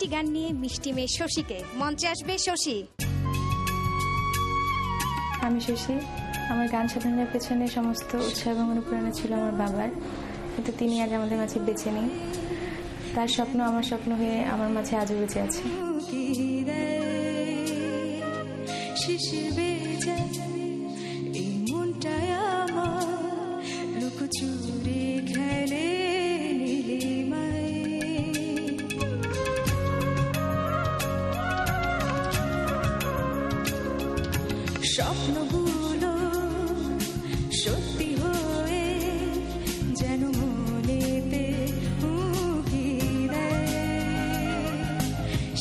একটি গান নিয়ে মিষ্টি মেয়ে শশীকে। মঞ্চে আসবে শশী। আমি শশী। আমার গান সাধনার পেছনে সমস্ত উৎসাহ এবং অনুপ্রেরণা ছিল আমার বাবার, কিন্তু তিনি আজ আমাদের মাঝে বেঁচে নেই। তার স্বপ্ন আমার স্বপ্ন হয়ে আমার মাঝে আজও বেঁচে আছে। স্বপ্নগুলো সত্যি হয়ে যেন মনেতে উকি দেয়,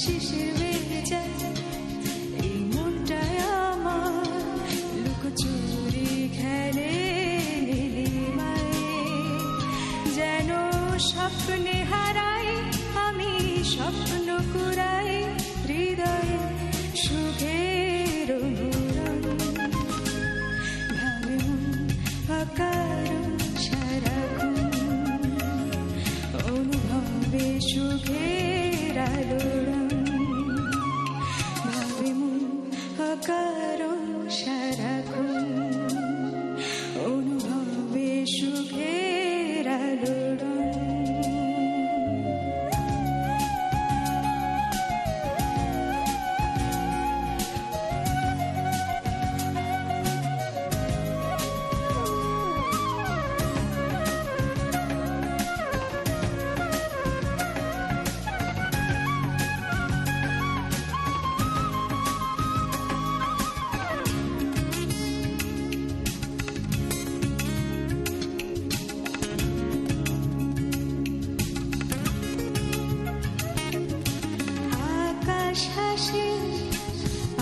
শিশির ভেজা এই মনটায় আমার লুকোচুরি খেলে নীলিমায়। যেন স্বপ্নে হারাই আমি, স্বপ্ন কুড়াই হৃদয়ে সুখের অনুভবে সুখের আলোড়ন, ভাবে মন অকারণ সারাক্ষণ, অনুভবে সুখের আলোড়ন।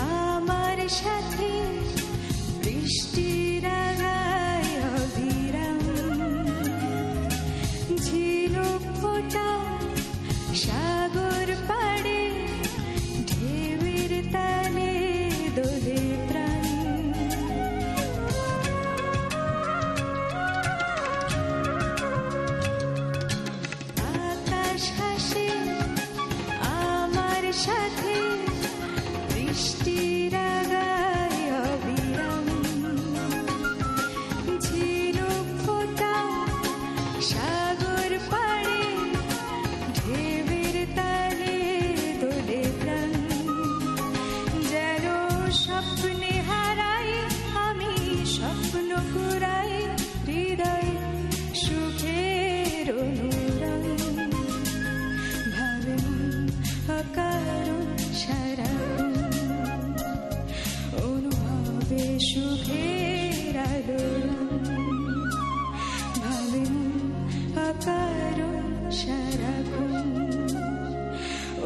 আমার সাথে বৃষ্টির আগায় অবিরাম, ঝিনুক ফোটা সাগর পাড়ে ঢেউয়ের তালে দোলে প্রাণ। আকাশ হাসে আমার সাথে বৃষ্টির আগায় অবিরাম, ঝিনুক ফোটা সাগর পাড়ে ঢেউয়ের তালে দোলে প্রাণ। যেন স্বপ্নে হারাই আমি, স্বপ্ন কুড়াই হৃদয় সুখের অনুরণ, ভাবে মন অকারণ সারাক্ষণ, অনুভবে সুখের আলোড়ন, ভাবে মন অকারণ সারাক্ষণ,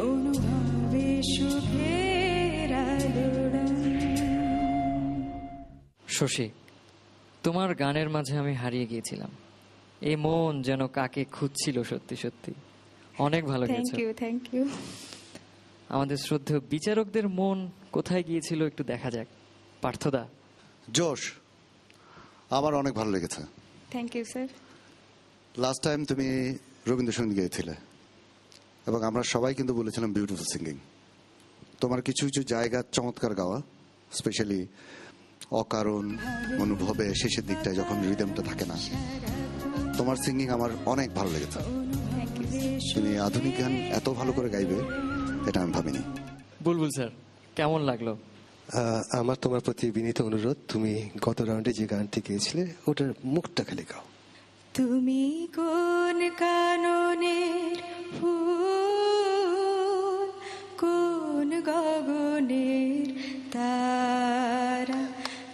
অনুভবে সুখের আলোড়ন। শশী, তোমার গানের মাঝে আমি হারিয়ে গিয়েছিলাম। এই মন যেন কাকে খুঁজছিল সত্যি সত্যি। অনেক ভালো গেছে। Thank you. আমাদের শ্রদ্ধেয় বিচারকদের মন কোথায় গিয়েছিল একটু দেখা যাক। পার্থদা। জোশ, আমার অনেক ভালো লেগেছে। Thank you sir. Last time তুমি রবীন্দ্রসঙ্গীত গেয়েছিলে এবং আমরা সবাই কিন্তু বলেছিলাম বিউটিফুল সিঙ্গিং। তোমার কিছু কিছু জায়গা চমৎকার গাওয়া, স্পেশালি অকারণ অনুভবে শেষের দিকটায় যখন রিদমটা থাকে না, তোমার সিঙ্গিং আমার অনেক ভালো লেগেছে। তুমি আধুনিক গান এত ভালো করে গাইবে এটা আমি ভাবিনি। বুলবুল স্যার, কেমন লাগলো? আমার তোমার প্রতি বিনীত অনুরোধ, তুমি গত রাউন্ডে যে গানটি গেয়েছিলে ওটার মুখটা খালি গাও। তুমি কোন কাননের ফুল, কোন গগনের তারা,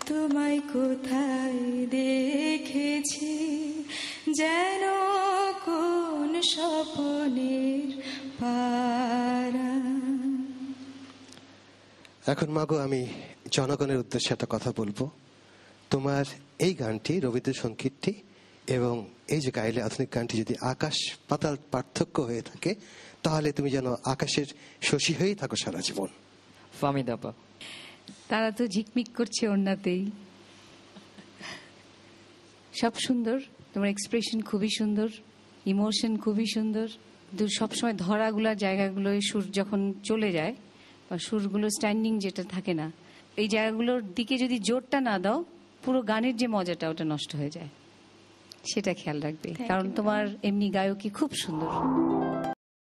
তোমায় কোথায় দেখেছি যেন কোন স্বপ্নের পারা। এখন মাগো, আমি জনগণের উদ্দেশ্যে একটা কথা বলবো। তোমার এই গানটি, রবীন্দ্রসঙ্গীতটি এবং এই যে গাইলে আধুনিক গানটি যদি আকাশ পাতাল পার্থক্য হয়ে থাকে, তাহলে তুমি যেন আকাশের শশী হয়েই থাকো সারা জীবন। ফামিদাপা। তারা তো ঝিকমিক করছে ওড়নাতেই। সব সুন্দর, তোমার এক্সপ্রেশন খুবই সুন্দর, ইমোশন খুবই সুন্দর, কিন্তু সবসময় ধরাগুলার জায়গাগুলোয় সুর যখন চলে যায় বা সুরগুলো স্ট্যান্ডিং যেটা থাকে না, এই জায়গাগুলোর দিকে যদি জোরটা না দাও, পুরো গানের যে মজাটা ওটা নষ্ট হয়ে যায়। সেটা খেয়াল রাখবে, কারণ তোমার এমনি গায়কী খুব সুন্দর।